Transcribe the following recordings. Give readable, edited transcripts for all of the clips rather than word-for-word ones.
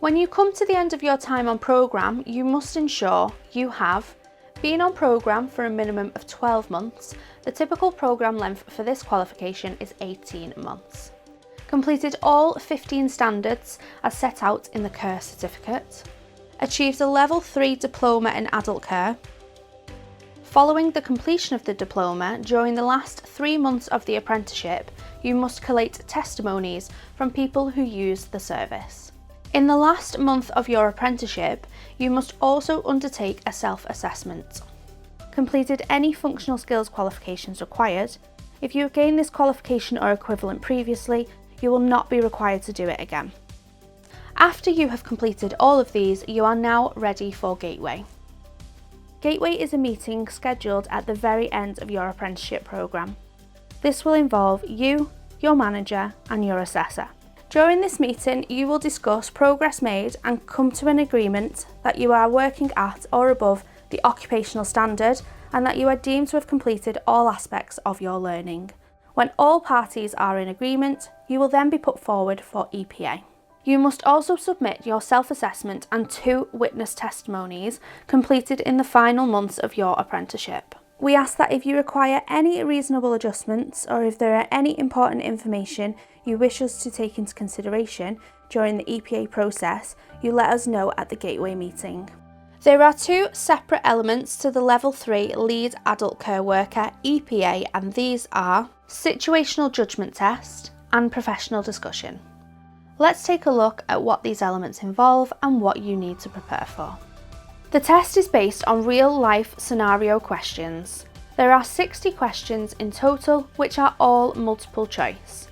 When you come to the end of your time on programme, you must ensure you have been on programme for a minimum of 12 months. The typical programme length for this qualification is 18 months. Completed all 15 standards as set out in the care certificate. Achieved a level 3 diploma in adult care. Following the completion of the diploma, during the last 3 months of the apprenticeship, you must collate testimonies from people who use the service. In the last month of your apprenticeship, you must also undertake a self-assessment. Completed any functional skills qualifications required. If you have gained this qualification or equivalent previously, you will not be required to do it again. After you have completed all of these, you are now ready for Gateway. Gateway is a meeting scheduled at the very end of your apprenticeship programme. This will involve you, your manager, and your assessor. During this meeting, you will discuss progress made and come to an agreement that you are working at or above the occupational standard and that you are deemed to have completed all aspects of your learning. When all parties are in agreement, you will then be put forward for EPA. You must also submit your self-assessment and 2 witness testimonies completed in the final months of your apprenticeship. We ask that if you require any reasonable adjustments or if there are any important information you wish us to take into consideration during the EPA process, you let us know at the Gateway meeting. There are 2 separate elements to the Level 3 Lead Adult Care Worker EPA, and these are Situational Judgment Test and Professional Discussion. Let's take a look at what these elements involve and what you need to prepare for. The test is based on real-life scenario questions. There are 60 questions in total, which are all multiple choice.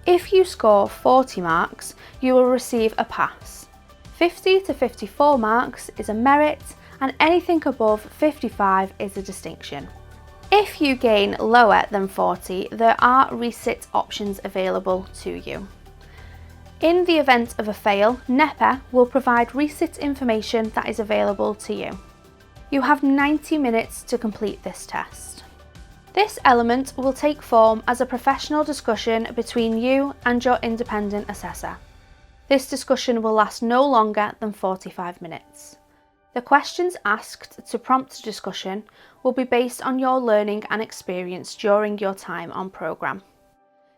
If you score 40 marks, you will receive a pass. 50 to 54 marks is a merit, and anything above 55 is a distinction. If you gain lower than 40, there are resit options available to you. In the event of a fail, NEPA will provide resit information that is available to you. You have 90 minutes to complete this test. This element will take form as a professional discussion between you and your independent assessor. This discussion will last no longer than 45 minutes. The questions asked to prompt discussion will be based on your learning and experience during your time on programme.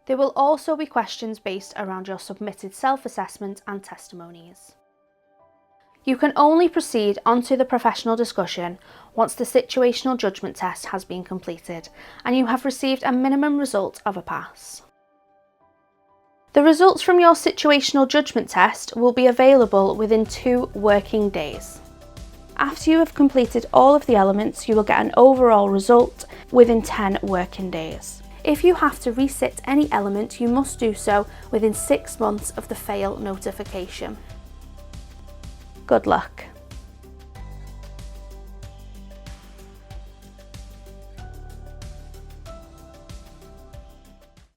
There will also be questions based around your submitted self-assessment and testimonies. You can only proceed onto the professional discussion once the situational judgment test has been completed and you have received a minimum result of a pass. The results from your situational judgment test will be available within 2 working days. After you have completed all of the elements, you will get an overall result within 10 working days. If you have to resit any element, you must do so within 6 months of the fail notification. Good luck.